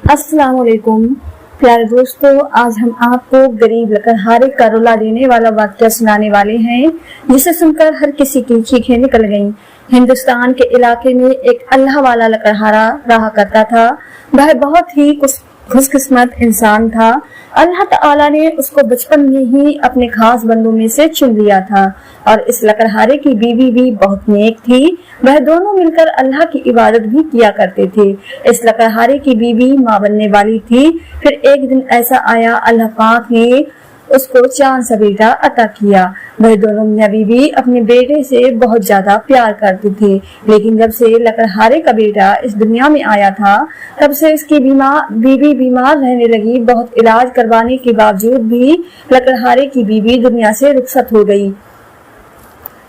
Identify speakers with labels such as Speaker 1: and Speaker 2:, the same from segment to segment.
Speaker 1: अस्सलाम वालेकुम प्यारे दोस्तों, आज हम आपको गरीब लकड़हारे का रुला देने वाला वाक़या सुनाने वाले हैं, जिसे सुनकर हर किसी की चीखें निकल गईं। हिंदुस्तान के इलाके में एक अल्लाह वाला लकड़हारा रहा करता था। वह बहुत ही खुशकिस्मत इंसान था। अल्लाह ताला ने उसको बचपन में ही अपने खास बंदों में से चुन लिया था और इस लकड़हारे की बीवी भी बहुत नेक थी। वह दोनों मिलकर अल्लाह की इबादत भी किया करते थे। इस लकड़हारे की बीवी माँ बनने वाली थी। फिर एक दिन ऐसा आया, अल्लाह पाक ने उसको चांद सा बेटा अता किया। वह दोनों मियाँ बीवी अपने बेटे से बहुत ज्यादा प्यार करते थे, लेकिन जब से लकड़हारे का बेटा इस दुनिया में आया था, तब से इसकी बीवी बीमार रहने लगी। बहुत इलाज करवाने के बावजूद भी लकड़हारे की बीवी दुनिया से रुखसत हो गई।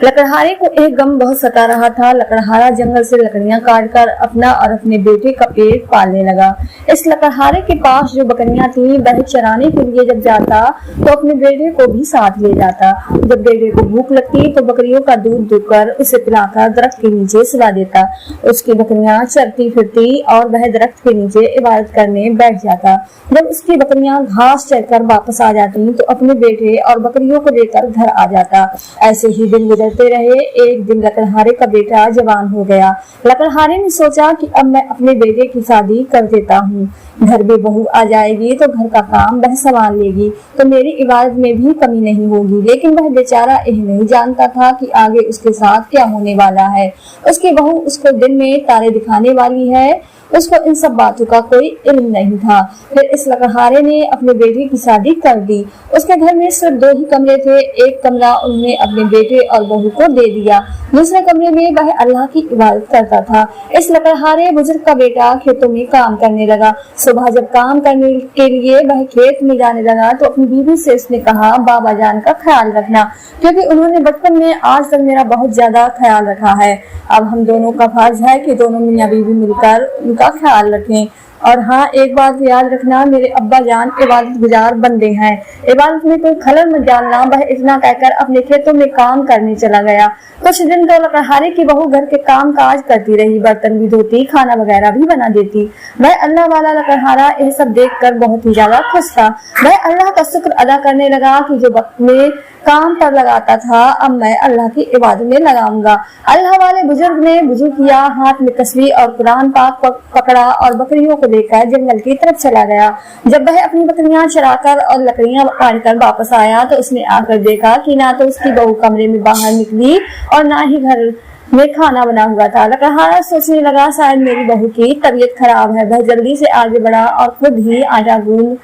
Speaker 1: लकड़हारे को एक गम बहुत सता रहा था। लकड़हारा जंगल से लकड़ियां काटकर अपना और अपने बेटे का पेट पालने लगा। इस लकड़हारे के पास जो बकरियां थीं, वह चराने के लिए जब जाता तो अपने बेटे को भी साथ ले जाता। जब बेटे को भूख लगती तो बकरियों का दूध दूकर उसे पिलाकर दरख्त के नीचे सुला देता। उसकी बकरियां चरती फिरती और वह दरख्त के नीचे इबादत करने बैठ जाता। जब उसकी बकरियां घास चरकर वापस आ जाती तो अपने बेटे और बकरियों को लेकर घर आ जाता। ऐसे ही दिन गुजरते रहे। एक दिन लकड़हारे का बेटा जवान हो गया। लकड़हारे ने सोचा कि अब मैं अपने बेटे की शादी कर देता हूँ। घर में बहू आ जाएगी तो घर का काम वह संभाल लेगी, तो मेरी इबादत में भी कमी नहीं होगी। लेकिन वह बेचारा यह नहीं जानता था कि आगे उसके साथ क्या होने वाला है। उसकी बहू उसको दिन में तारे दिखाने वाली है। उसको इन सब बातों का कोई इल्म नहीं था। फिर इस लकड़हारे ने अपने बेटे की शादी कर दी। उसके घर में सिर्फ 2 ही कमरे थे। एक कमरा उन्होंने अपने बेटे और बहू को दे दिया। दूसरे कमरे में वह अल्लाह की इबादत करता था। इस लकड़हारे बुजुर्ग का बेटा खेतों में काम करने लगा। सुबह जब काम करने के लिए वह खेत में जाने लगा तो अपनी बीवी से उसने कहा, बाबा जान का ख्याल रखना, क्योंकि उन्होंने बचपन में आज तक मेरा बहुत ज्यादा ख्याल रखा है। अब हम दोनों का फर्ज है कि दोनों मियाँ बीवी मिलकर उनका ख्याल रखें। और हाँ, एक बात याद रखना, मेरे अब्बा जान इबादत गुजार बंदे हैं, इबादत में कोई खलल मत डालना। वह इतना कहकर अपने खेतों में काम करने चला गया। कुछ दिन तो लकड़हारे की बहू घर के काम काज करती रही, बर्तन भी धोती, खाना वगैरह भी बना देती। वह अल्लाह वाला लकड़हारा यह सब देखकर बहुत ही ज्यादा खुश था। वह अल्लाह का शुक्र अदा करने लगा कि जो वक्त में काम पर लगाता था, अब मैं अल्लाह की इबादत में लगाऊंगा। अल्लाह वाले बुजुर्ग ने वुजू किया, हाथ में तस्बीह और कुरान पाक पकड़ा और बकरियों को लेकर जंगल की तरफ चला गया। जब वह अपनी बकरियां चराकर और लकड़ियां काटकर वापस आया तो उसने आकर देखा कि ना तो उसकी बहू कमरे में बाहर निकली और ना ही घर में खाना बना हुआ था। लकड़हारा सोचने लगा, शायद मेरी बहू की तबीयत खराब है। वह जल्दी से आगे बढ़ा और खुद ही आटा गूंद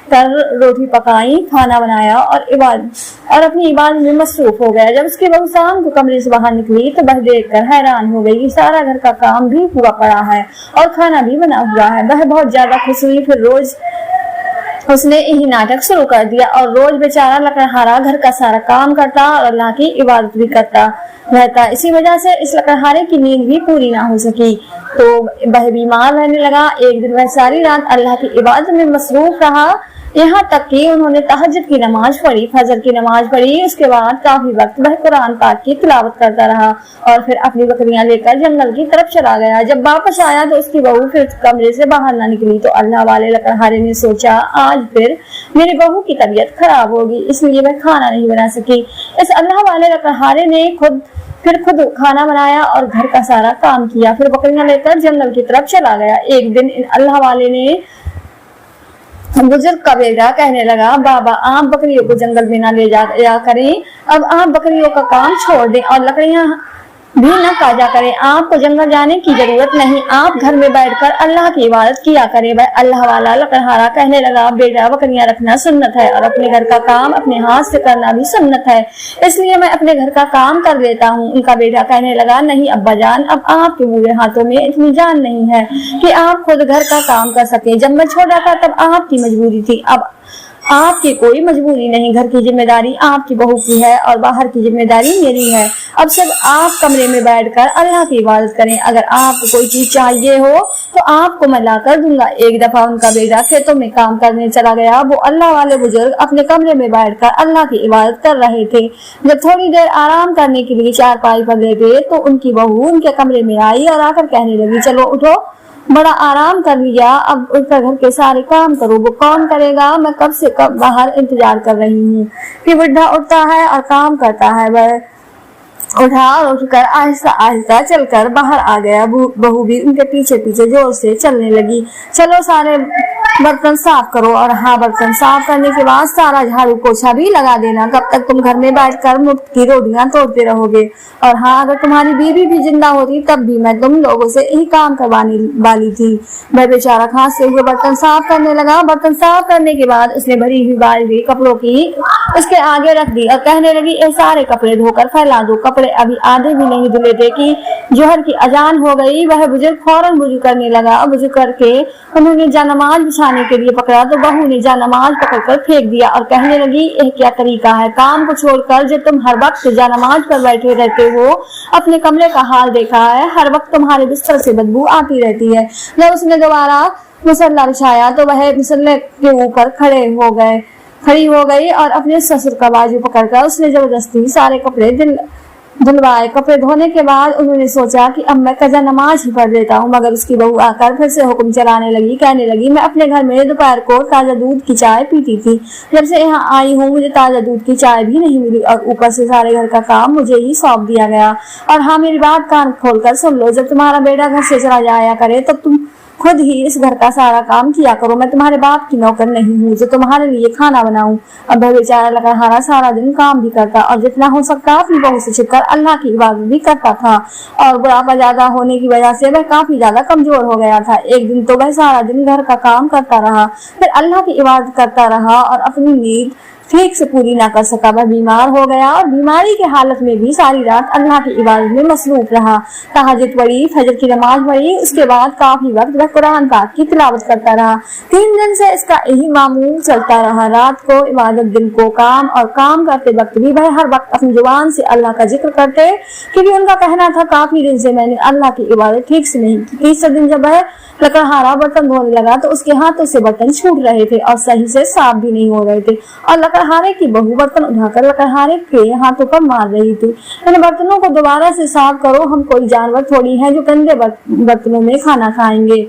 Speaker 1: कर रोटी पकाई, खाना बनाया और अपनी इबादत में मसरूफ हो गया। जब उसकी बहू शाम को कमरे से बाहर निकली तो वह देखकर हैरान हो गई कि सारा घर का काम भी हुआ पड़ा है और खाना भी बना हुआ है। वह बहुत ज्यादा खुश हुई। फिर रोज उसने यही नाटक शुरू कर दिया और रोज बेचारा लकड़हारा घर का सारा काम करता और अल्लाह की इबादत भी करता रहता। इसी वजह से इस लकड़हारे की नींद भी पूरी ना हो सकी, तो वह बीमार रहने लगा। एक दिन वह सारी रात अल्लाह की इबादत में मसरूफ रहा, यहाँ तक कि उन्होंने तहज्जुद की नमाज पढ़ी, फजर की नमाज पढ़ी। उसके बाद काफी वक्त वह कुरान पाक की तिलावत करता रहा और फिर अपनी बकरियां लेकर जंगल की तरफ चला गया। जब वापस आया तो उसकी बहू फिर कमरे से बाहर ना निकली। तो अल्लाह वाले लकड़हारे ने सोचा, आज फिर मेरी बहू की तबीयत खराब होगी, इसलिए वह खाना नहीं बना सकी। इस अल्लाह वाले लकड़हारे ने खुद खाना बनाया और घर का सारा काम किया। फिर बकरियां लेकर जंगल की तरफ चला गया। एक दिन अल्लाह वाले ने बुजुर्ग का बेटा कहने लगा, बाबा आप बकरियों को जंगल में ना ले जा करें, अब आप बकरियों का काम छोड़ दें और लकड़ियां भी न काटा करें। आपको जंगल जाने की जरूरत नहीं, आप घर में बैठकर अल्लाह की इबादत किया करें। वह अल्लाह वाला लकड़हारा कहने लगा, बेटा बकरियां रखना सुन्नत है और अपने घर का काम अपने हाथ से करना भी सुन्नत है, इसलिए मैं अपने घर का काम कर लेता हूँ। उनका बेटा कहने लगा, नहीं अब्बा जान, अब आपके बूढ़े हाथों में इतनी जान नहीं है कि आप खुद घर का काम कर सके। जब मैं छोटा था तब आपकी मजबूरी थी, अब आपकी कोई मजबूरी नहीं। घर की जिम्मेदारी आपकी बहू की है और बाहर की जिम्मेदारी मेरी है। अब सब आप कमरे में बैठकर अल्लाह की इबादत करें। अगर आपको कोई चीज चाहिए हो तो आपको मैं ला कर दूंगा। एक दफा उनका बेटा खेतों में काम करने चला गया। वो अल्लाह वाले बुजुर्ग अपने कमरे में बैठकर अल्लाह की इबादत कर रहे थे। जब थोड़ी देर आराम करने के लिए चारपाई पर लेटे तो उनकी बहू उनके कमरे में आई और आकर कहने लगी, चलो उठो, बड़ा आराम कर लिया, अब उठकर घर के सारे काम करो। वो कौन करेगा, मैं कब से कब बाहर इंतजार कर रही हूँ। फिर बुढ़ा उठता है और काम करता है। वह उठा और उठकर आहिस्ता आहिस्ता चलकर बाहर आ गया। बहू भी उनके पीछे पीछे जोर से चलने लगी। चलो सारे बर्तन साफ करो। और हाँ, बर्तन साफ करने के बाद सारा झाड़ू पोछा भी लगा देना। कब तक तुम घर में बैठकर मुफ्त की रोटियां तोड़ते रहोगे। और हाँ, अगर तुम्हारी बीवी भी जिंदा होती तब भी मैं तुम लोगों से यही काम करवाने वाली थी। वह बेचारा खांसते हुए बर्तन साफ करने लगा। बर्तन साफ करने के बाद उसने भरी हुई बाल्टी कपड़ों की उसके आगे रख दी और कहने लगी, ये सारे कपड़े धोकर फैला दो। कपड़े अभी आधे भी नहीं धुले थे कि जोहर की अजान हो गई। वह बुजुर्ग फौरन वुजू करने लगा। वुजू करके उन्होंने जानमाज बिछाने के लिए पकड़ा तो बहू ने जानमाज पकड़कर फेंक दिया और कहने लगी, यह क्या तरीका है, काम को छोड़कर जब तुम हर वक्त जानमाज पर बैठे रहते हो। अपने कमरे का हाल देखा है, हर वक्त तुम्हारे बिस्तर से बदबू आती रहती है। जब उसने दोबारा मुसल्ला बिछाया तो वह मुसल्ले के ऊपर खड़ी हो गई और अपने ससुर का बाजू पकड़कर उसने जबरदस्ती सारे कपड़े धुलवाए। कपड़े धोने के बाद उन्होंने सोचा कि अब मैं कजा नमाज ही पढ़ लेता हूँ, मगर उसकी बहू आकर फिर से हुक्म चलाने लगी। कहने लगी, मैं अपने घर में दोपहर को ताजा दूध की चाय पीती थी। जब से यहाँ आई हूँ मुझे ताजा दूध की चाय भी नहीं मिली और ऊपर से सारे घर का काम मुझे ही सौंप दिया गया। और हाँ, मेरी बात कान खोलकर सुन लो, जब तुम्हारा बेटा घर से चला जाया करे तब तुम खुद ही इस घर का सारा काम किया करो। मैं तुम्हारे बाप की नौकर नहीं हूँ जो तुम्हारे लिए खाना बनाऊं। अब वह बेचारा लकड़हारा सारा दिन काम भी करता और जितना हो सकता अपनी बहू से छिपकर अल्लाह की इबादत भी करता था। और बुढ़ापा ज्यादा होने की वजह से वह काफी ज्यादा कमजोर हो गया था। एक दिन तो वह सारा दिन घर का काम करता रहा, फिर अल्लाह की इबादत करता रहा और अपनी नींद ठीक से पूरी ना कर सका। वह बीमार हो गया और बीमारी के हालत में भी सारी रात अल्लाह की इबादत में मसरूफ रहा। तहज्जुद पढ़ी, फजर की नमाज पढ़ी, उसके बाद काफी वक्त वह कुरान पाक की तिलावत करता रहा। 3 दिन से इसका यही मामूल चलता रहा। रात को इबादत, दिन को काम, और काम करते वक्त भी वह हर वक्त अपनी जुबान से अल्लाह का जिक्र करते, क्योंकि उनका कहना था, काफी दिन से मैंने अल्लाह की इबादत ठीक से नहीं की। तीसरे दिन जब वह लकड़हारा बर्तन धोने लगा तो उसके हाथों से बर्तन छूट रहे थे और सही से साफ भी नहीं हो रहे थे। और लकड़हारे की बहू बर्तन उठाकर लकड़हारे के हाथों पर मार रही थी। इन बर्तनों को दोबारा से साफ करो, हम कोई जानवर थोड़ी हैं जो गंदे बर्तनों में खाना खाएंगे।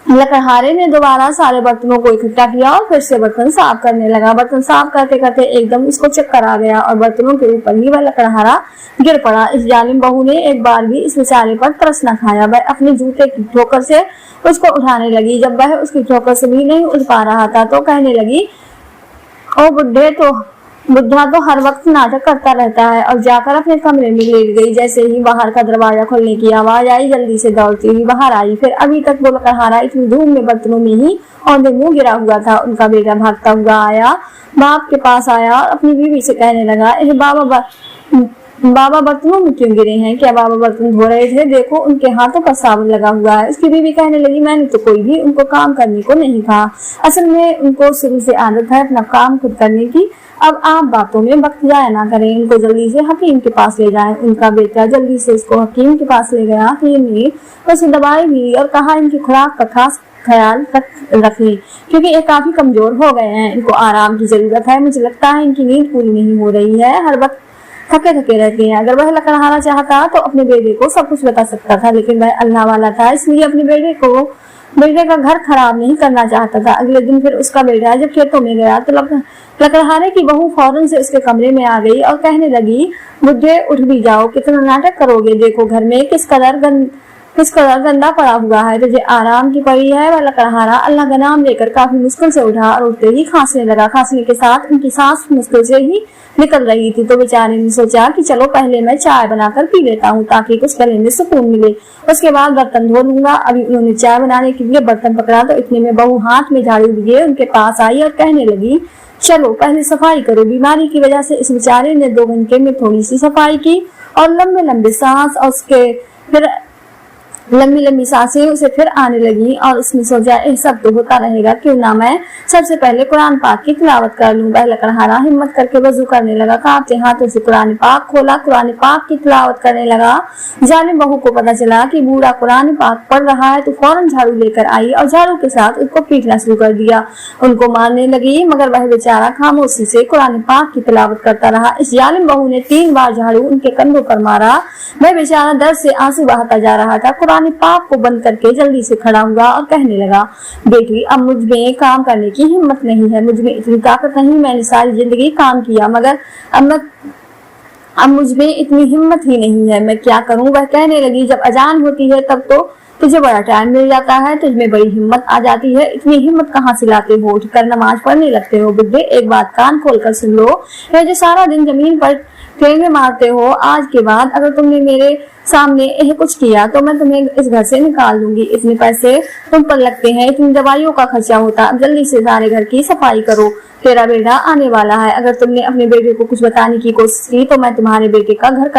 Speaker 1: लकड़हारे ने दोबारा सारे बर्तनों को इकट्ठा किया और फिर से बर्तन साफ करने लगा। बर्तन साफ करते करते एकदम उसको चक्कर आ गया और बर्तनों के ऊपर ही वह लकड़हारा गिर पड़ा। इस जालिम बहू ने एक बार भी इस बेचारे पर तरस न खाया। वह अपने जूते की ठोकर से उसको उठाने लगी। जब वह उसकी ठोकर से भी नहीं उठ पा रहा था तो कहने लगी, ओ बुढ़ा तो हर वक्त नाटक करता रहता है, और जाकर अपने कमरे में लेट गई। जैसे ही बाहर का दरवाजा खोलने की आवाज आई, जल्दी से दौड़ती हुई बाहर आई। फिर अभी तक वो लकड़हारा इतनी धूम में बर्तनों में ही औंधे मुंह गिरा हुआ था। उनका बेटा भागता हुआ आया, बाप के पास आया और अपनी बीवी से कहने लगा, बाबा बर्तनों में क्यों गिरे हैं? क्या बाबा बर्तन धो रहे थे? देखो उनके हाथों पर साबुन लगा हुआ है। उसकी बीवी कहने लगी, मैंने तो कोई भी उनको काम करने को नहीं कहा। असल में उनको शुरू से आदत है अपना काम खुद करने की। अब आप बातों में वक्त जाया ना करें, उनको जल्दी से हकीम के पास ले जाएं। उनका बेटा जल्दी से उसको हकीम के पास ले गया। हकीम ने उसे दवाई दी और कहा, इनकी खुराक का खास ख्याल रखें, क्योंकि ये काफी कमजोर हो गए हैं, इनको आराम की जरूरत है। मुझे लगता है इनकी नींद पूरी नहीं हो रही है, हर वक्त थके रहते हैं। अगर वह लकड़हारा चाहता तो अपने बेटे को सब कुछ बता सकता था, लेकिन वह अल्लाह वाला था, इसलिए अपने बेटे का घर खराब नहीं करना चाहता था। अगले दिन फिर उसका बेटा जब खेतों में गया तो लकड़हारे की बहू फौरन से उसके कमरे में आ गई और कहने लगी, बुढ़े उठ भी जाओ, कितना नाटक करोगे? देखो घर में किस कदर गंदा पड़ा हुआ है, तुझे आराम की पड़ी है। वह लकड़हारा अल्लाह का नाम लेकर काफी मुश्किल से उठा और उठते ही खांसने लगा। खांसने के साथ उनकी सांस मुश्किल से ही निकल रही थी। तो बेचारे ने सोचा कि चलो पहले मैं चाय बनाकर पी लेता हूँ ताकि कुछ गले में सुकून मिले, उसके बाद बर्तन धो लूंगा। अभी उन्होंने चाय बनाने के लिए बर्तन पकड़ा तो इतने में बहू हाथ में झाड़ू लिए उनके पास आई और कहने लगी, चलो पहले सफाई करो। बीमारी की वजह से इस बेचारे ने 2 घंटे में थोड़ी सी सफाई की और लंबे सांस और उसके फिर लंबी सांसें उसे फिर आने लगी और उसने सोचा, ये सब तो होता रहेगा, क्यों ना मैं सबसे पहले कुरान पाक की तिलावत कर लूं। वह लकड़हारा हिम्मत करके वजू करने लगा, कांपते हाथों से कुरान पाक खोला, कुरान पाक की तिलावत करने लगा। जालिम बहू को पता चला कि बूढ़ा कुरान पाक पढ़ रहा है तो फौरन झाड़ू लेकर आई और झाड़ू के साथ उसको पीटना शुरू कर दिया। उनको मारने लगी, मगर वह बेचारा खामोशी से कुरान पाक की तिलावत करता रहा। इस जालिम बहू ने 3 बार झाड़ू उनके कंधों पर मारा। वह बेचारा दर्द से आंसू बहाता जा रहा था। कुरान पाक को बंद करके जल्दी से खड़ा हुआ और कहने लगा, बेटी अब मुझ में काम करने की हिम्मत नहीं है, मुझ में इतनी ताकत नहीं, मैंने सारी जिंदगी काम किया मगर अब मुझ में इतनी हिम्मत ही नहीं है, मैं क्या करूं। वह कहने लगी, जब अजान होती है तब तो तुझे बड़ा टाइम मिल जाता है, तुझमें बड़ी हिम्मत आ जाती है, इतनी हिम्मत कहाँ से लाते हो, उठकर नमाज पढ़ने लगते हो। बुड्ढे एक बात कान खोल कर सुन लो, ये जो सारा दिन जमीन पर ठेंगे मारते हो, आज के बाद अगर तुमने मेरे सामने यह कुछ किया तो मैं तुम्हें इस घर से निकाल दूंगी। इतने पैसे तुम पर लगते हैं, इतनी दवाइयों का खर्चा होता, अब जल्दी से सारे घर की सफाई करो, तेरा बेटा आने वाला है। अगर तुमने अपने बेटे को कुछ बताने की कोशिश की तो मैं तुम्हारे बेटे का घर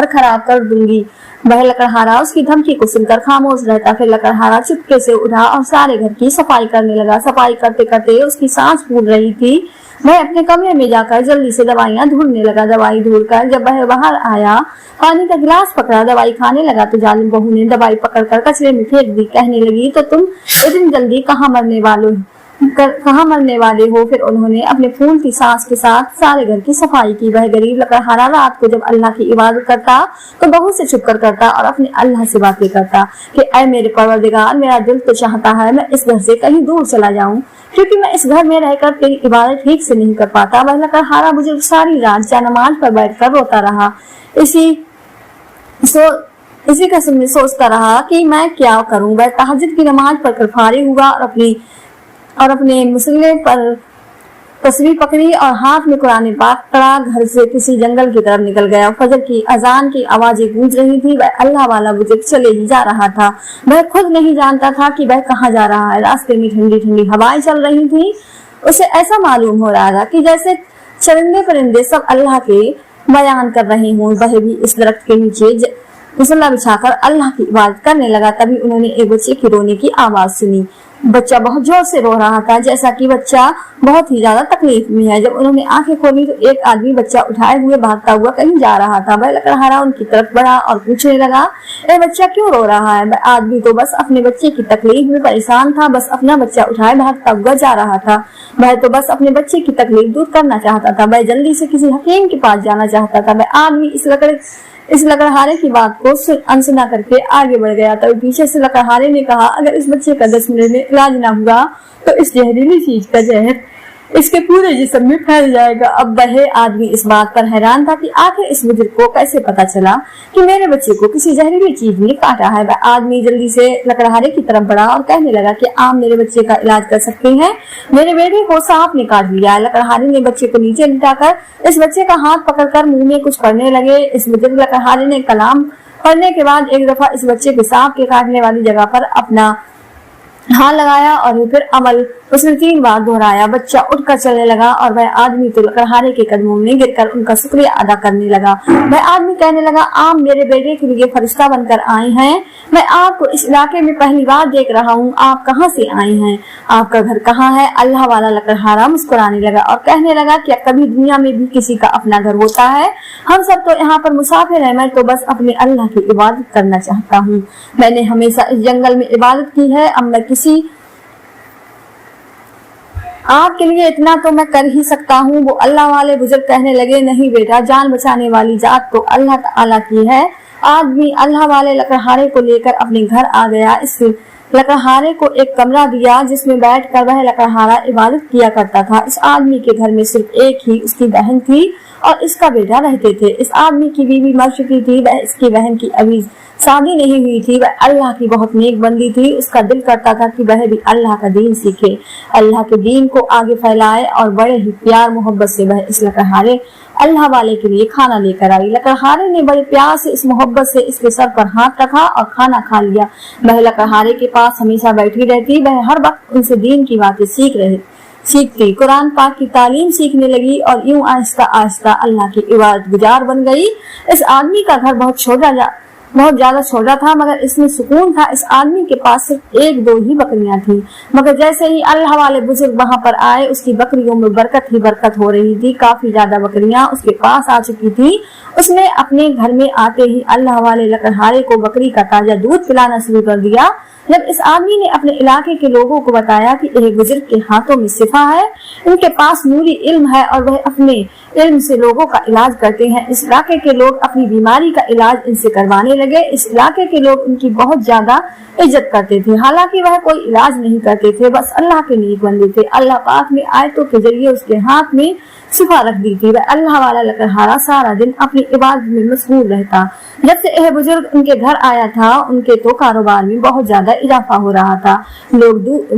Speaker 1: खराब कर दूंगी। वह लकड़हारा उसकी धमकी को सुनकर खामोश रहता। फिर लकड़हारा चुपके से उठा और सारे घर की सफाई करने लगा। सफाई करते करते उसकी सांस फूल रही थी। वह अपने कमरे में जाकर जल्दी से दवाइयां ढूंढने लगा। दवाई ढूंढकर जब वह बाहर आया, पानी का गिलास पकड़ा, दवाई खाने लगा तो जालिम बहू ने दवाई पकड़कर कचरे में फेंक दी। कहने लगी, तो तुम इतनी जल्दी कहाँ मरने वाले हो। फिर उन्होंने अपने फूल की सांस के साथ सारे घर की सफाई की। वह गरीब लकड़हारा रात को जब अल्लाह की इबादत करता तो बहू से छुप कर करता और अपने अल्लाह से बातें करता कि ऐ मेरे परवरदिगार, मेरा दिल तो चाहता है मैं इस घर से कहीं दूर चला जाऊं, क्योंकि मैं इस घर में रहकर तेरी इबादत ठीक से नहीं कर पाता। वह लकड़हारा बुजुर्ग सारी रात नमाज पर बैठकर रोता रहा। इसी कसम में सोचता रहा कि मैं क्या करूं। वह तहज्जुद की नमाज पढ़कर फारिग हुआ और अपने मुसल्ले पर तस्बीह पकड़ी और हाथ में कुरान पाक पकड़ा घर से किसी जंगल की तरफ निकल गया। फजर की अजान की आवाजें गूंज रही थी। वह अल्लाह वाला बुजुर्ग चले ही जा रहा था। वह खुद नहीं जानता था कि वह कहाँ जा रहा है। रास्ते में ठंडी ठंडी हवाएं चल रही थी। उसे ऐसा मालूम हो रहा था कि जैसे चरिंदे परिंदे सब अल्लाह के बयान कर रहे हों। वह भी इस दरख्त के नीचे मुसल्ला बिछाकर अल्लाह की इबादत करने लगा। तभी उन्होंने एक बच्चे की रोने की आवाज सुनी। बच्चा बहुत जोर से रो रहा था, जैसा कि बच्चा बहुत ही ज्यादा तकलीफ में है। जब उन्होंने आंखें खोली तो एक आदमी बच्चा उठाए हुए भागता हुआ कहीं जा रहा था। वह लकड़हारा उनकी तरफ बढ़ा और पूछने लगा, ए बच्चा क्यों रो रहा है। वह आदमी तो बस अपने बच्चे की तकलीफ में परेशान था, बस अपना बच्चा उठाए भागता हुआ जा रहा था। वह तो बस अपने बच्चे की तकलीफ दूर करना चाहता था। वह जल्दी से किसी हकीम के पास जाना चाहता था। वह आदमी इस लकड़हारे की बात को अनसुना करके आगे बढ़ गया। तभी पीछे से लकड़हारे ने कहा, अगर इस बच्चे का 10 मिनट में इलाज ना हुआ तो इस जहरीली चीज का जहर इसके पूरे जिस्म में फैल जाएगा। अब वह आदमी इस बात पर हैरान था कि आखिर इस बुजुर्ग को कैसे पता चला कि मेरे बच्चे को किसी जहरीली चीज ने काटा है। वह आदमी जल्दी से लकड़हारे की तरफ बढ़ा और कहने लगा कि आप मेरे बच्चे का इलाज कर सकते हैं, मेरे बेटे को सांप ने काट लिया है। लकड़हारे ने बच्चे को नीचे लिटाकर इस बच्चे का हाथ पकड़कर मुंह में कुछ करने लगे। इस बुजुर्ग लकड़हारे ने कलाम पढ़ने के बाद एक दफा इस बच्चे के सांप के काटने वाली जगह पर अपना हाथ लगाया और फिर अमल उसने 3 बार दोहराया। बच्चा उठकर चलने लगा और वह आदमी तो लकड़हारे के कदमों में गिरकर उनका शुक्रिया अदा करने लगा। वह आदमी कहने लगा, आप मेरे बेटे के लिए फरिश्ता बनकर आए हैं, मैं आपको इस इलाके में पहली बार देख रहा हूँ, आप कहाँ से आए हैं, आपका घर कहाँ है। अल्लाह वाला लकड़हारा मुस्कुराने लगा और कहने लगा, क्या कभी दुनिया में भी किसी का अपना घर होता है। हम सब तो यहाँ पर मुसाफिर हैं, मैं तो बस अपने अल्लाह की इबादत करना चाहता हूँ। मैंने हमेशा इस जंगल में इबादत की है, अब मैं आपके लिए इतना तो मैं कर ही सकता हूँ। वो अल्लाह वाले बुजुर्ग कहने लगे, नहीं बेटा, जान बचाने वाली जात तो अल्लाह ताला की है। आदमी अल्लाह वाले लकड़हारे को लेकर अपने घर आ गया। इस लकड़हारे को एक कमरा दिया जिसमें बैठकर वह लकड़हारा इबादत किया करता था। इस आदमी के घर में सिर्फ एक ही उसकी बहन थी और इसका बेटा रहते थे। इस आदमी की बीवी मर चुकी थी। वह इसकी बहन की अभी शादी नहीं हुई थी। वह अल्लाह की बहुत नेक बंदी थी। उसका दिल करता था कि वह भी अल्लाह का दीन सीखे, अल्लाह के दीन को आगे फैलाए और बड़े ही प्यार मोहब्बत से वह इस लकड़हारे अल्लाह वाले के लिए खाना लेकर आई। लकड़हारे ने बड़े प्यार से इस मोहब्बत से इसके सर पर हाथ रखा और खाना खा लिया। वह लकड़हारे के पास हमेशा बैठी रहती। वह हर वक्त उनसे दीन की बातें सीखती, कुरान पाक की तालीम सीखने लगी और यूं आहिस्ता आहिस्ता अल्लाह की इबादत गुजार बन गई। इस आदमी का घर बहुत ज्यादा छोटा था मगर इसमें सुकून था। इस आदमी के पास सिर्फ 1-2 ही बकरियां थी, मगर जैसे ही अल्लाह वाले बुजुर्ग वहां पर आए उसकी बकरियों में बरकत ही बरकत हो रही थी। काफी ज्यादा बकरियां उसके पास आ चुकी थी। उसने अपने घर में आते ही अल्लाह वाले लकड़हारे को बकरी का ताजा दूध पिलाना शुरू कर दिया। جب اس آدمی نے اپنے علاقے کے لوگوں کو بتایا کہ ایک بزرگ کے ہاتھوں میں شفا ہے، ان کے پاس نوری علم ہے اور وہ اپنے علم سے لوگوں کا علاج کرتے ہیں، اس علاقے کے لوگ اپنی بیماری کا علاج ان سے کروانے لگے۔ اس علاقے کے لوگ ان کی بہت زیادہ عزت کرتے تھے، حالانکہ وہ کوئی علاج نہیں کرتے تھے، بس اللہ کے نیک بندے تھے۔ اللہ پاک نے آیتوں کے ذریعے اس کے ہاتھ میں شفا رکھ دی تھی۔ وہ اللہ والا لکڑہارا سارا دن اپنی عبادت میں مشغول رہتا۔ جب سے یہ بزرگ ان کے گھر آیا تھا، ان کے تو کاروبار میں بہت زیادہ اضافہ ہو رہا تھا۔ لوگ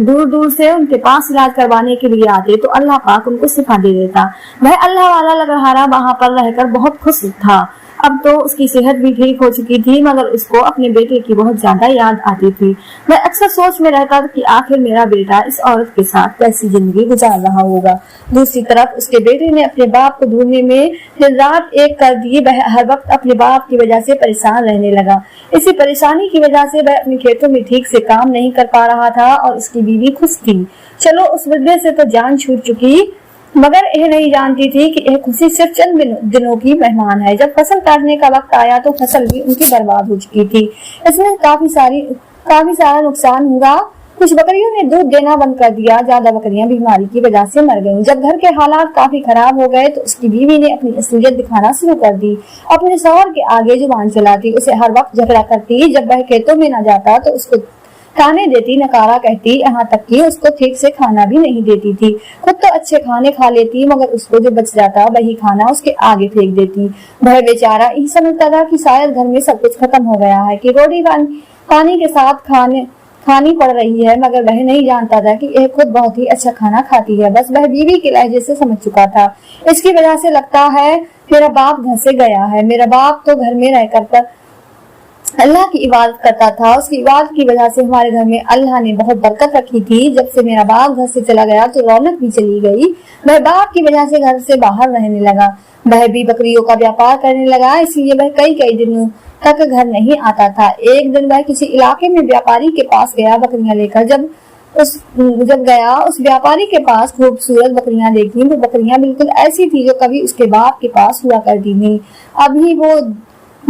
Speaker 1: دور دور سے ان کے پاس علاج کروانے کے لیے آتے تو اللہ پاک ان کو شفا دے دیتا۔ وہ اللہ والا لکڑہارا وہاں پر رہ کر بہت خوش تھا۔ اب تو اس کی صحت بھی ٹھیک ہو چکی تھی، مگر اس کو اپنے بیٹے کی بہت زیادہ یاد آتی تھی۔ وہ اکثر سوچ میں رہتا کہ آخر میرا بیٹا اس عورت کے ساتھ کیسی زندگی گزار رہا ہوگا۔ دوسری طرف اس کے بیٹے نے اپنے باپ کو ڈھونڈنے میں دن رات ایک کر دی۔ وہ ہر وقت اپنے باپ کی وجہ سے پریشان رہنے لگا۔ اسی پریشانی کی وجہ سے وہ اپنے کھیتوں میں ٹھیک سے کام نہیں کر پا رہا تھا اور اس کی بیوی خوش تھی۔ چلو اس بدلے سے تو جان چھوٹ چکی، مگر یہ نہیں جانتی تھی کہ یہ خوشی صرف چند دنوں کی مہمان ہے۔ جب فصل کاٹنے کا وقت آیا تو فصل بھی ان کی برباد ہو چکی تھی۔ اس میں کافی سارا نقصان ہوا۔ کچھ بکریوں نے دودھ دینا بند کر دیا، زیادہ بکریاں بیماری کی وجہ سے مر گئیں۔ جب گھر کے حالات کافی خراب ہو گئے تو اس کی بیوی نے اپنی اصلیت دکھانا شروع کر دی۔ اپنے شوہر کے آگے زبان چلاتی، اسے ہر وقت جھگڑا کرتی۔ جب وہ کھیتوں میں نہ جاتا تو اس کو کھانے دیتی، نکارا کہتی، یہاں تک کہ اس کو ٹھیک سے کھانا بھی نہیں دیتی تھی۔ خود تو اچھے کھانے کھا لیتی، مگر اس کو جو بچ جاتا وہی کھانا اس کے آگے پھینک دیتی۔ وہ بیچارہ یہ سمجھتا تھا کہ شاید گھر میں سب کچھ ختم ہو گیا ہے، کہ روٹی پانی کے ساتھ کھانی پڑ رہی ہے، مگر وہ نہیں جانتا تھا کہ یہ خود بہت ہی اچھا کھانا کھاتی ہے۔ بس وہ بیوی کے لہجے سے سمجھ چکا تھا۔ اس کی وجہ سے لگتا ہے میرا باپ گھر سے گیا ہے۔ میرا باپ تو گھر میں رہ کر اللہ کی عبادت کرتا تھا، اس کی عبادت کی وجہ سے ہمارے گھر میں اللہ نے بہت برکت رکھی تھی۔ جب سے میرا باپ گھر سے چلا گیا تو رونق بھی چلی گئی۔ وہ باپ کی وجہ سے گھر سے باہر رہنے لگا۔ وہ بھی بکریوں کا بیاپار کرنے لگا، اس لیے وہ کئی دنوں تک گھر نہیں آتا تھا۔ ایک دن وہ کسی علاقے میں بیاپاری کے پاس گیا بکریاں لے کر۔ جب گیا اس بیاپاری کے پاس خوبصورت بکریاں دیکھی۔ وہ بکریاں بالکل ایسی تھی جو کبھی اس کے باپ کے پاس ہوا کرتی تھی۔ ابھی وہ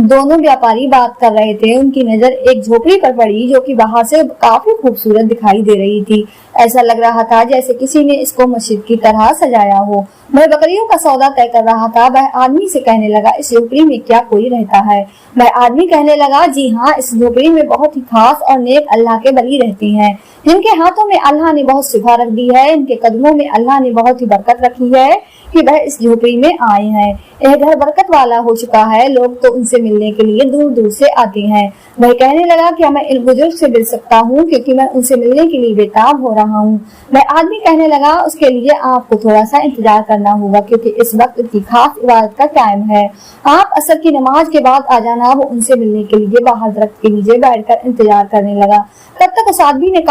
Speaker 1: دونوں بیاپاری بات کر رہے تھے، ان کی نظر ایک جھوپڑی پر پڑی جو کہ باہر سے کافی خوبصورت دکھائی دے رہی تھی۔ ایسا لگ رہا تھا جیسے کسی نے اس کو مسجد کی طرح سجایا ہو۔ وہ بکریوں کا سودا طے کر رہا تھا۔ وہ آدمی سے کہنے لگا، اس جھوپڑی میں کیا کوئی رہتا ہے؟ وہ آدمی کہنے لگا، جی ہاں، اس جھوپڑی میں بہت ہی خاص اور نیک اللہ کے ولی رہتے ہیں، جن کے ہاتھوں میں اللہ نے بہت شفا رکھ دی ہے، ان کے قدموں میں اللہ نے بہت ہی برکت رکھی ہے کہ وہ اس جھوپڑی میں آئے ہیں۔ یہ گھر برکت والا ہو چکا ہے، لوگ تو ان سے ملنے کے لیے دور دور سے آتے ہیں۔ وہ کہنے لگا، کیا میں ان بزرگ سے مل سکتا ہوں، کیونکہ میں ان سے ملنے کے لیے بےتاب ہو رہا ہوں۔ وہ آدمی کہنے لگا، اس کے لیے آپ کو تھوڑا سا انتظار کرنا ہوگا، کیونکہ اس وقت کی خاص عبادت کا ٹائم ہے۔ آپ عصر کی نماز کے بعد آ جانا۔ وہ ان سے ملنے کے لیے باہر درخت کے نیچے بیٹھ کر انتظار کرنے لگا۔ تب تک اس آدمی نے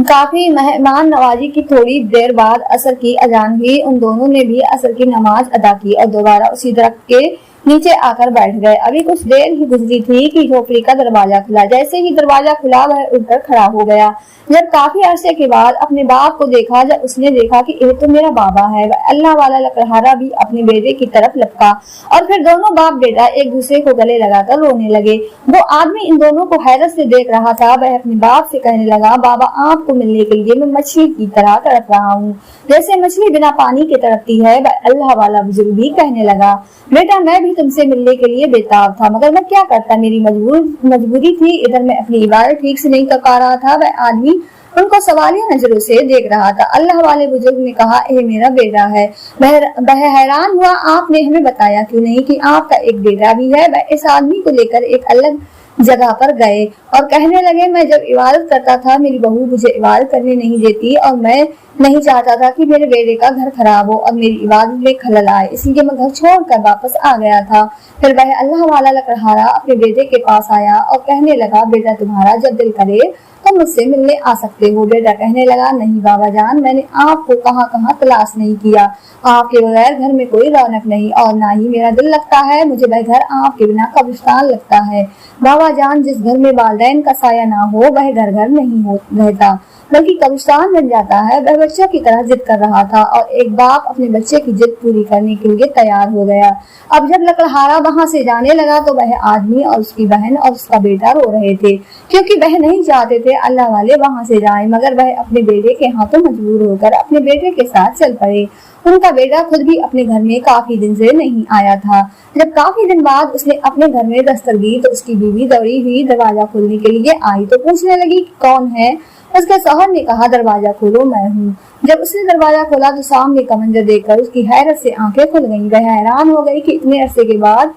Speaker 1: کافی مہمان نوازی کی۔ تھوڑی دیر بعد عصر کی اذان ہوئی۔ ان دونوں نے بھی عصر کی نماز ادا کی اور دوبارہ اسی درخت کے نیچے آ کر بیٹھ گئے۔ ابھی کچھ دیر ہی گزری تھی کہ جھوپڑی کا دروازہ کھلا۔ جیسے ہی دروازہ کھلا وہ اٹھ کر کھڑا ہو گیا۔ جب کافی عرصے کے بعد اپنے باپ کو دیکھا، جب اس نے دیکھا کہ یہ تو میرا بابا ہے، وہ اللہ والا لکڑہارا بھی اپنے بیٹے کی طرف لپکا اور پھر دونوں باپ بیٹا ایک دوسرے کو گلے لگا کر رونے لگے۔ وہ آدمی ان دونوں کو حیرت سے دیکھ رہا تھا۔ وہ اپنے باپ سے کہنے لگا، بابا، آپ کو ملنے کے لیے میں مچھلی کی طرح تڑپ رہا ہوں، جیسے مچھلی بنا پانی کے تڑپتی ہے۔ وہ اللہ والا بزرگ بھی کہنے لگا، بیٹا، میں بھی تم سے ملنے کے لیے بےتاب تھا، مگر میں کیا کرتا، میری مجبوری تھی۔ ادھر میں اپنی عبادت ٹھیک سے نہیں کر پا رہا تھا۔ وہ آدمی ان کو سوالیہ نظروں سے دیکھ رہا تھا۔ اللہ والے بزرگ نے کہا، اے میرا بیٹا ہے۔ وہ حیران ہوا، آپ نے ہمیں بتایا کیوں نہیں کہ آپ کا ایک بیٹا بھی ہے؟ وہ اس آدمی کو لے کر ایک الگ جگہ پر گئے اور کہنے لگے، میں جب عبادت کرتا تھا میری بہو مجھے عبادت کرنے نہیں دیتی اور میں نہیں چاہتا تھا کہ میرے بیٹے کا گھر خراب ہو اور میری عبادت میں خلل آئے، اس لیے میں گھر چھوڑ کر واپس آ گیا تھا۔ پھر وہ اللہ والا لکڑہارا اپنے بیٹے کے پاس آیا اور کہنے لگا، بیٹا، تمہارا جب دل کرے تو مجھ سے ملنے آ سکتے ہو۔ بیٹا کہنے لگا، نہیں بابا جان، میں نے آپ کو کہاں کہاں تلاش نہیں کیا، آپ کے بغیر گھر میں کوئی رونق نہیں اور نہ ہی میرا دل لگتا ہے، مجھے وہ گھر آپ کے بنا قبرستان لگتا ہے۔ بابا جان، جس گھر میں والدین کا سایہ نہ ہو وہ گھر نہیں رہتا۔ बल्कि कब्रिस्तान बन जाता है। वह बच्चों की तरह जिद कर रहा था और एक बाप अपने बच्चे की जिद पूरी करने के लिए तैयार हो गया। अब जब लकड़हारा वहां से जाने लगा तो वह आदमी और उसकी बहन और उसका बेटा रो रहे थे, क्योंकि वह नहीं चाहते थे अल्लाह वाले वहां से जाएं, मगर वह अपने बेटे के हाथों मजबूर होकर अपने बेटे के साथ चल पड़े। उनका बेटा खुद भी अपने घर में काफी दिन से नहीं आया था। जब काफी दिन बाद उसने अपने घर में दस्तक दी तो उसकी बीवी दौड़ी हुई दरवाजा खोलने के लिए आई तो पूछने लगी कि कौन है। उसके शौहर ने कहा, दरवाजा खोलो, मैं हूँ। जब उसने दरवाजा खोला तो सामने का मंजर देखकर उसकी हैरत से आंखें खुल गईं। वह हैरान हो गई कि इतने अरसे के बाद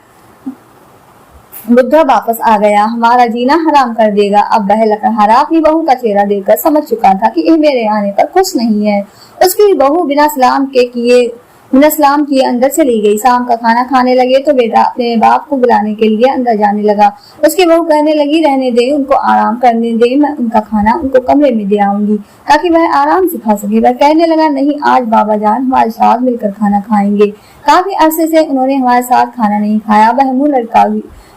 Speaker 1: बुढ़ा वापस आ गया, हमारा जीना हराम कर देगा। अब वह लकड़हारा अपनी बहू का चेहरा देखकर समझ चुका था कि ये मेरे आने पर खुश नहीं है। उसकी बहू बिना सलाम किए अंदर चली गई। शाम का खाना खाने लगे तो बेटा अपने बाप को बुलाने के लिए अंदर जाने लगा। उसकी बहू कहने लगी, रहने दे, उनको आराम करने दे, मैं उनका खाना उनको कमरे में दे आऊंगी ताकि वह आराम से खा सके। वह कहने लगा, नहीं, आज बाबा जान हमारे साथ मिलकर खाना खाएंगे। काफी अरसे से उन्होंने हमारे साथ खाना नहीं खाया। वह मुंह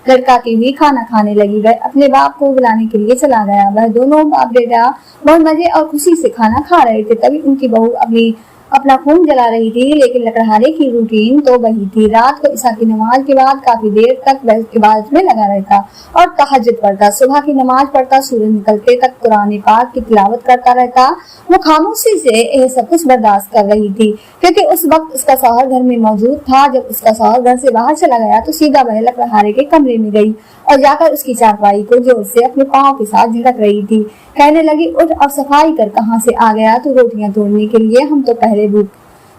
Speaker 1: लड़का की भी खाना खाने लगी। वह अपने बाप को बुलाने के लिए चला गया। वह दोनों बाप बेटा बहुत मजे और खुशी से खाना खा रहे थे। तभी उनकी बहू अपना खून जला रही थी, लेकिन लकड़हारे की रूटीन तो वही थी। रात को इशा की नमाज के बाद काफी देर तक वह इबादत में लगा रहता और तहज्जुद पढ़ता। सुबह की नमाज पढ़ता, सूरज निकलते तक कुरान पाक की तिलावत करता रहता। वो खामोशी से यह सब कुछ बर्दाश्त कर रही थी, क्योंकि उस वक्त उसका शौहर घर में मौजूद था। जब उसका शौहर घर से बाहर चला गया तो सीधा वह लकड़हारे के कमरे में गई और जाकर उसकी चारपाई को जोर से अपने पाँव के साथ झटक रही थी। कहने लगी, उठ और सफाई कर, कहाँ से आ गया तू रोटियां तोड़ने के लिए? हम तो पहले भूख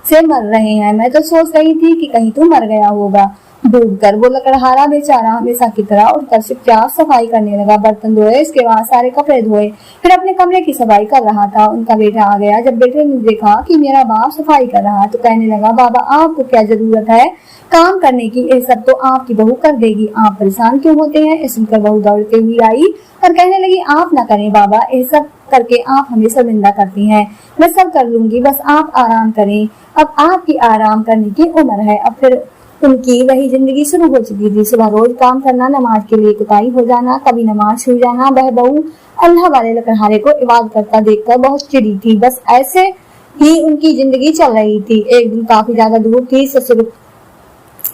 Speaker 1: से मर रहे हैं। मैं तो सोच रही थी कि कहीं तू मर गया होगा डूब कर। वो लकड़हारा बेचारा हमेशा की तरह उठकर चुपचाप सफाई करने लगा। बर्तन धोए, इसके बाद सारे कपड़े धोए, फिर अपने कमरे की सफाई कर रहा था। उनका बेटा आ गया। जब बेटे ने देखा कि मेरा बाप सफाई कर रहा है तो कहने लगा, बाबा आपको क्या जरूरत है काम करने की? ये सब तो आपकी बहू कर देगी, आप परेशान क्यों होते हैं? इस सुनकर बहू दौड़ते हुई आई और कहने लगी, आप ना करें बाबा, ये सब करके आप हमें शर्मिंदा करती हैं। मैं सब कर लूंगी, बस आप आराम करें। अब आपकी आराम करने की उम्र है। अब फिर उनकी वही जिंदगी शुरू हो चुकी थी। सुबह रोज काम करना, नमाज के लिए कुताही हो जाना, कभी नमाज छूट जाना। वह बहू अल्लाह वाले लकड़हारे को इबादत करता देखकर बहुत चिढ़ी थी। बस ऐसे ही उनकी जिंदगी चल रही थी। एक दिन काफी ज्यादा धूप थी। ससुर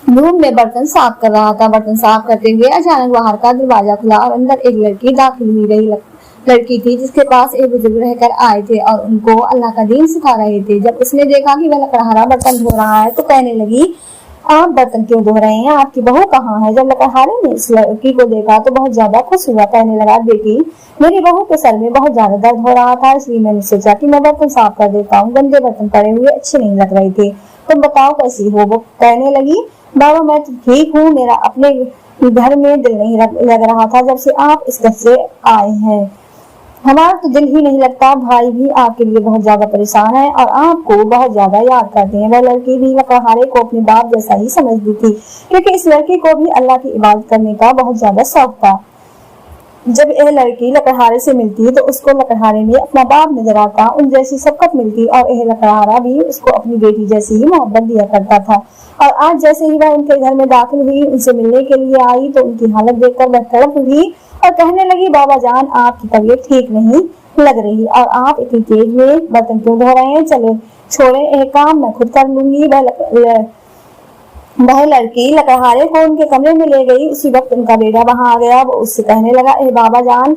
Speaker 1: रूम में बर्तन साफ कर रहा था। बर्तन साफ करते हुए अचानक बाहर का दरवाजा खुला और अंदर एक लड़की दाखिल हुई। रही लड़की थी जिसके पास एक बुजुर्ग रहकर आए थे और उनको अल्लाह का दीन सिखा रहे थे। जब उसने देखा कि वह लकड़हारा बर्तन धो रहा है तो कहने लगी, आप बर्तन क्यों धो रहे हैं? आपकी बहू कहाँ है? जब लकड़हारे ने इस लड़की को देखा तो बहुत ज्यादा खुश हुआ। कहने लगा, बेटी, मेरी बहू के सर में बहुत ज्यादा दर्द हो रहा था, इसलिए मैंने सोचा कि मैं बर्तन साफ कर देता हूँ। गंदे बर्तन पड़े हुए अच्छे नहीं लग रहे थे। तुम बताओ कैसी हो? वो कहने लगी, बाबा मैं तो ठीक हूँ, मेरा अपने घर में दिल नहीं लग रहा था जब से आप इस घर से आए हैं। हमारा तो दिल ही नहीं लगता। भाई भी आपके लिए बहुत ज्यादा परेशान है और आपको बहुत ज्यादा याद करते हैं। वह लड़की भी लकड़हारे को अपने बाप जैसा ही समझती थी, क्योंकि इस लड़की को भी अल्लाह की इबादत करने का बहुत ज्यादा शौक था। जब यह लड़की लकड़हारे से मिलती तो उसको लकड़हारे में अपना बाप नजर आता, उन जैसी शफकत मिलती और यह लकड़हारा भी उसको अपनी बेटी जैसी ही मोहब्बत दिया करता था। और आज जैसे ही वह उनके घर में दाखिल हुई, उनसे मिलने के लिए आई तो उनकी हालत देखकर वह तड़प हुई और कहने लगी, बाबा जान आपकी तबीयत ठीक नहीं लग रही और आप इतनी तेज में बर्तन क्यों धो रहे हैं? चले छोड़े, यह काम मैं खुद कर लूंगी। वह लड़की लकड़हारे को उनके कमरे में ले गई। उसी वक्त उनका बेटा वहां आ गया। वो उससे कहने लगा, ए बाबा जान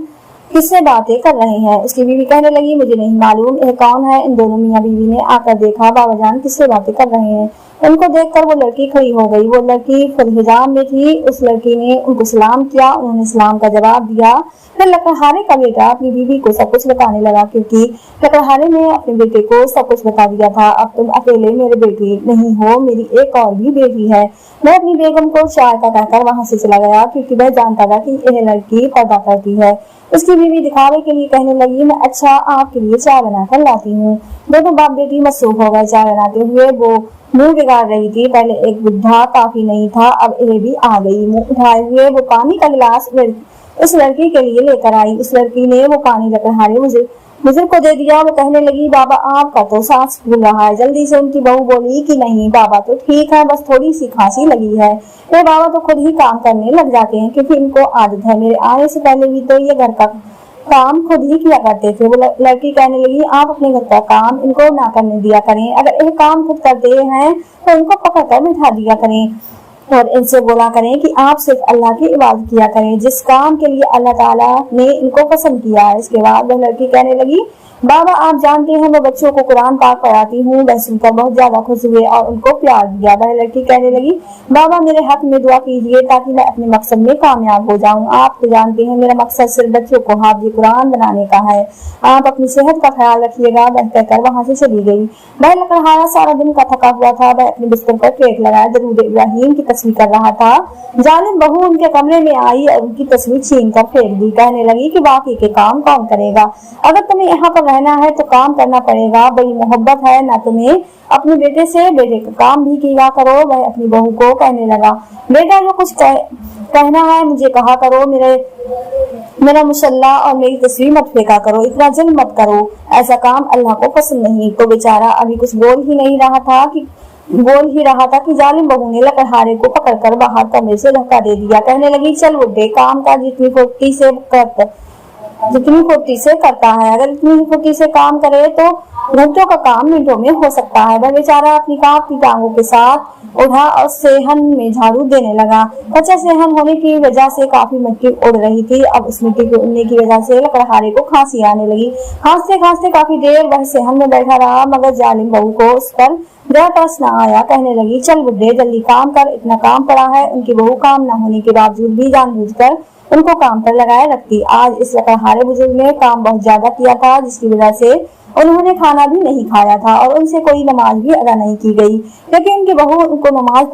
Speaker 1: किससे बातें कर रहे हैं? उसकी बीवी कहने लगी, मुझे नहीं मालूम यह कौन है। इन दोनों मियाँ बीवी ने आकर देखा, बाबा जान किससे बातें कर रहे हैं। उनको देखकर वो लड़की खड़ी हो गई। वो लड़की फुल हिजाब में थी। उस लड़की ने उनको सलाम किया, उन्होंने सलाम का जवाब दिया। फिर लकड़हारे का बेटा अपनी बीवी को सब कुछ बताने लगा, क्योंकि लकड़हारे ने अपने बेटे को सब कुछ बता दिया था। अब तुम अकेले मेरे बेटे नहीं हो, मेरी एक और भी बेटी है। मैं अपनी बेगम को चाय का कहकर वहां से चला गया, क्योंकि वह जानता था कि यह लड़की पर्दा करती है। उसकी बीवी दिखावे के लिए कहने लगी, मैं अच्छा आपके लिए चाय बनाकर लाती हूँ। दोनों बाप बेटी मसरूफ हो गए चाय बनाते हुए। वो मुंह बिगाड़ रही थी। पहले एक बुढ़ा काफी नहीं था, अब ये भी आ गई। मुंह उठाए हुए वो पानी का गिलास उस लड़की के लिए लेकर आई। उस लड़की ने वो पानी लकड़हारे बुजुर्ग को दे दिया। वो कहने लगी, बाबा आपका तो सांस फूल रहा है। जल्दी से उनकी बहू बोली कि नहीं बाबा तो ठीक है, बस थोड़ी सी खांसी लगी है। ये बाबा तो खुद ही काम करने लग जाते हैं, क्योंकि इनको आदत है। मेरे आने से पहले भी तो ये घर का
Speaker 2: काम खुद ही किया करते थे। वो लड़की कहने लगी, आप अपने घर का काम इनको ना करने दिया करें, अगर ये काम खुद करते हैं तो इनको पकड़ कर बिठा दिया करें और इनसे बोला करें कि आप सिर्फ अल्लाह की इबादत किया करें, जिस काम के लिए अल्लाह ताला ने इनको पसंद किया है। इसके बाद वह लड़की कहने लगी, बाबा आप जानते हैं मैं बच्चों को कुरान पाक पढ़ाती हूँ। वह सुनकर बहुत ज्यादा खुश हुए और उनको प्यार दिया। वह लड़की कहने लगी, बाबा मेरे हक में दुआ कीजिए ताकि मैं अपने मकसद में कामयाब हो जाऊँ। आप तो जानते हैं मेरा मकसद सिर्फ बच्चों को हाफिज कुरान बनाने का है, आप अपनी सेहत का ख्याल रखिएगा। वह कहकर वहाँ से चली गई। वह लकड़हारा सारा दिन का थका हुआ था। वह अपने बिस्तर पर पेट लगाए दरूद इब्राहिम की तस्वीर कर रहा था। जालिम बहू उनके कमरे में आई और उनकी तस्वीर छीन कर फेंक दी। कहने लगी कि बाकी के काम कौन करेगा, अगर तुम्हें यहाँ पर रहना है तो काम करना पड़ेगा, बड़ी मोहब्बत है ना तुम्हें अपने बेटे से, बेटे का काम भी किया करो। वह अपनी बहू को कहने लगा, बेटा जो कुछ कहना है मुझे कहा करो, मेरा मुसल्ला और मेरी तस्वीर मत फेंका करो, इतना जुल्म मत करो, ऐसा काम अल्लाह को पसंद नहीं। तो बेचारा अभी कुछ बोल ही रहा था कि जालिम बहू ने लकड़हारे को पकड़कर बाहर कमरे से धक्का दे दिया। कहने लगी, चल बुड्ढे, काम का जितनी फुर्ती से करता है, अगर इतनी फुर्ती से काम करे तो घंटों का काम मिनटों में हो सकता है। वह बेचारा अपनी कांपती टांगों के साथ उठा और सेहन में झाड़ू देने लगा। कच्चा सेहन होने की वजह से काफी मिट्टी उड़ रही थी। अब उस मिट्टी के उड़ने की वजह से लकड़हारे को खांसी आने लगी। खांसते खांसते काफी देर वह सेहन में बैठा रहा, मगर जालिम बहू को उस पर जरा तरस न आया। कहने लगी, चल बुड्ढे जल्दी काम कर, इतना काम पड़ा है। उनकी बहू काम न होने के बावजूद भी जानबूझकर उनको काम पर लगाए रखती। आज इस लकड़हारे बुजुर्ग ने काम बहुत ज्यादा किया था, जिसकी वजह से उन्होंने खाना भी नहीं खाया था और उनसे कोई नमाज भी अदा नहीं की गई, क्योंकि उनकी बहू उनको नमाज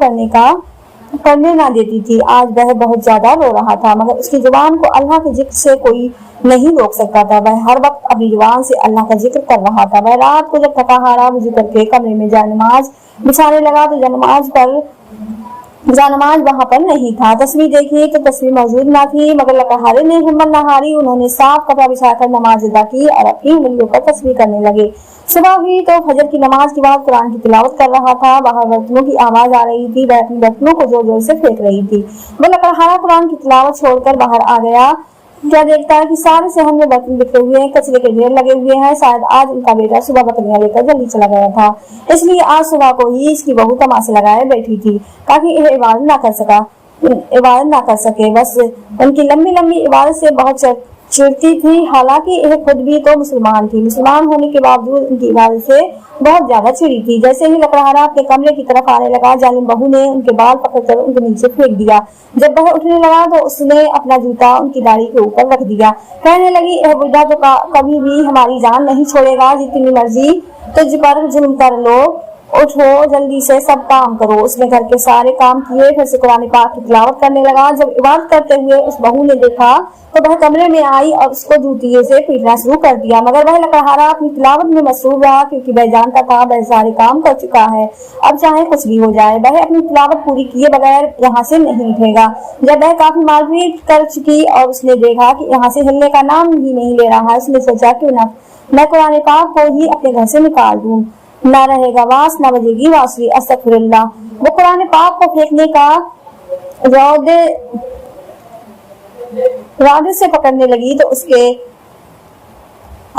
Speaker 2: पढ़ने ना देती थी। आज वह बहुत ज्यादा रो रहा था, मगर उसकी जुबान को अल्लाह के जिक्र से कोई नहीं रोक सकता था। वह हर वक्त अपनी जुबान से अल्लाह का जिक्र कर रहा था। वह रात को जब थका हारा वुजू करके कमरे में जानमाज बिछाने लगा तो जानमाज वहां पर नहीं था। तस्वीर देखी तो तस्वीर मौजूद ना थी, मगर लकड़हारे ने हिम्मत न हारी। उन्होंने साफ कपड़ा बिछाकर नमाज अदा की और अपनी उंगलियों पर तस्वीर करने लगे। सुबह हुई तो फजर की नमाज के बाद कुरान की तिलावत कर रहा था। बाहर बर्तनों की आवाज आ रही थी। वह अपने बर्तनों को जोर जोर से फेंक रही थी। वह लकड़हारा कुरान की तिलावत छोड़कर बाहर आ गया। क्या देखता है कि सारे सहन में बर्तन बिखरे हुए हैं, कचरे के ढेर लगे हुए हैं। शायद आज उनका बेटा सुबह बकरियां लेकर जल्दी चला गया था, इसलिए आज सुबह को ही इसकी बहू तमाशा लगाए बैठी थी ताकि यह इबादत ना कर सके। बस उनकी लंबी लंबी इबादत से बहुत चिढ़ती थी। हालांकि यह खुद भी तो मुसलमान थी, मुसलमान होने के बावजूद उनकी इबादत से बहुत ज्यादा चिड़ी थी। जैसे ही लकड़हारा अपने कमरे की तरफ आने लगा, जालिम बहू ने उनके बाल पकड़कर उनके नीचे फेंक दिया। जब वह उठने लगा तो उसने अपना जूता उनकी दाढ़ी के ऊपर रख दिया। कहने लगी, यह बुढ़ा तो कभी भी हमारी जान नहीं छोड़ेगा, जितनी मर्जी तुझ पर जुल्म कर लो, उठो जल्दी से सब काम करो। उसने घर के सारे काम किए, फिर से कुरान पाक की तिलावत करने लगा। जब इबादत करते हुए उस बहू ने देखा तो वह कमरे में आई और उसको जूतियों से पीटना शुरू कर दिया, मगर वह लकड़हारा अपनी तिलावत में मसरूफ रहा, क्योंकि वह जानता था वह सारे काम कर चुका है, अब चाहे कुछ भी हो जाए वह अपनी तिलावत पूरी किए बगैर यहाँ से नहीं उठेगा। जब वह काफी मारपीट कर चुकी और उसने देखा कि यहाँ से हिलने का नाम ही नहीं ले रहा, उसने सोचा क्यों ना मैं कुरान पाक को ही अपने घर से निकाल दूं, ना रहेगा वास ना बजेगी वासुरी, अस्तगफिरुल्लाह। वो कुरान पाक को फेंकने का इरादे से पकड़ने लगी तो उसके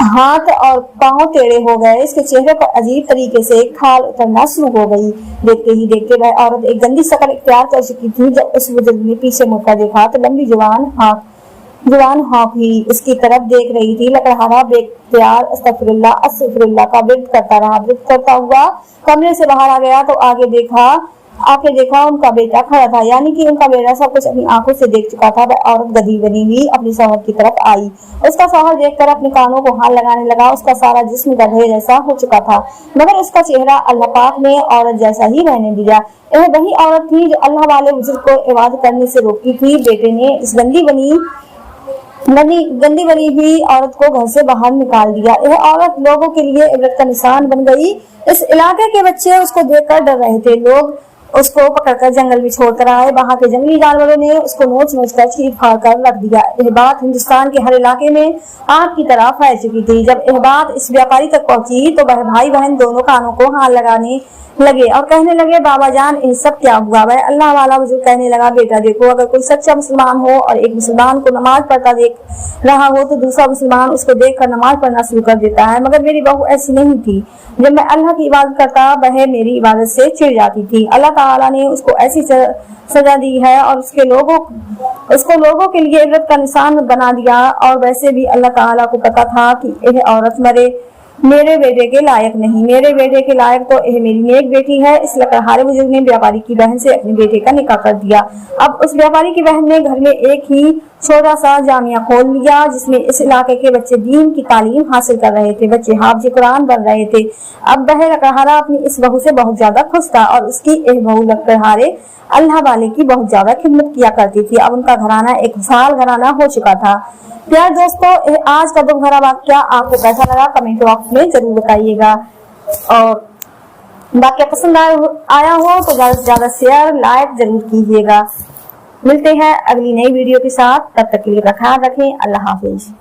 Speaker 2: हाथ और पांव टेढ़े हो गए। इसके चेहरे पर अजीब तरीके से खाल उतरना शुरू हो गई। देखते ही देखते वह औरत एक गंदी शक्ल इख्तियार कर चुकी थी। जब उस बुजुर्ग ने पीछे मुड़कर देखा तो लंबी जुबान हाँकी उसकी तरफ देख रही थी। लकड़हारा बेख्तियार अस्तगफिरुल्लाह का विर्द करता रहा। विर्द करता हुआ कमरे से बाहर आ गया तो आके देखा उनका बेटा खड़ा था, यानी कि उनका बेटा सब कुछ अपनी आंखों से देख चुका था। वह औरत गधी बनी हुई अपनी शौहर की तरफ आई। उसका शौहर देखकर अपने कानों को हाथ लगाने लगा। उसका सारा जिस्म गधे जैसा हो चुका था, मगर उसका चेहरा अल्लाह पाक ने औरत जैसा ही रहने दिया। यह वही औरत थी जो अल्लाह वाले बुजुर्ग को इबादत करने से रोकती थी। बेटे ने इस गंदी बनी हुई औरत को घर से बाहर निकाल दिया। यह औरत लोगों के लिए इबरत का निशान बन गई। इस इलाके के बच्चे उसको देखकर डर रहे थे। लोग उसको पकड़कर जंगल में छोड़कर आए। वहां के जंगली जानवरों ने उसको नोच कर चीर फाड़ कर रख दिया। यह बात हिंदुस्तान के हर इलाके में आग की तरह फैल चुकी थी। जब यह बात इस व्यापारी तक पहुंची तो वह भाई बहन दोनों कानों को हाथ लगाने लगे और कहने लगे, बाबा जान ये सब क्या हुआ? वह अल्लाह वाला बुजुर्ग कहने लगा, बेटा देखो, अगर कोई सच्चा मुसलमान हो और एक मुसलमान को नमाज पढ़ता देख रहा हो तो दूसरा मुसलमान उसको देखकर नमाज पढ़ना शुरू कर देता है। मगर मेरी बहू ऐसी नहीं थी। जब मैं अल्लाह की इबादत करता वह मेरी इबादत से चिढ़ जाती थी। अल्लाह ताला ने उसको ऐसी सजा दी है और उसको लोगों के लिए इबरत का निशान बना दिया। और वैसे भी अल्लाह ताला को पता था कि यह औरत मेरे बेटे के लायक नहीं, मेरे बेटे के लायक तो यह मेरी नेक बेटी है। इस लकड़हारे बुजुर्ग ने व्यापारी की बहन से अपने बेटे का निकाह कर दिया। अब उस व्यापारी की बहन ने घर में एक ही छोटा सा जामिया खोल लिया जिसमें इस इलाके के बच्चे दीन की तालीम हासिल कर रहे थे, बच्चे हाफिज कुरान बन रहे थे। अब वह लकड़हारा अपनी इस बहू से बहुत ज्यादा खुश था और उसकी यह बहू लकड़हारे अल्लाह वाले की बहुत ज्यादा खिदमत किया करती थी। अब उनका घराना एक खुशहाल घराना हो चुका था। प्यार दोस्तों, आज का दुख भरा वाक्या आपको कैसा लगा कमेंट बॉक्स में जरूर बताइएगा। और वाक्या पसंद आया हो तो ज्यादा से ज्यादा शेयर लाइक जरूर कीजिएगा। मिलते हैं अगली नई वीडियो के साथ, तब तक के लिए ख्याल रखें। अल्लाह हाफिज।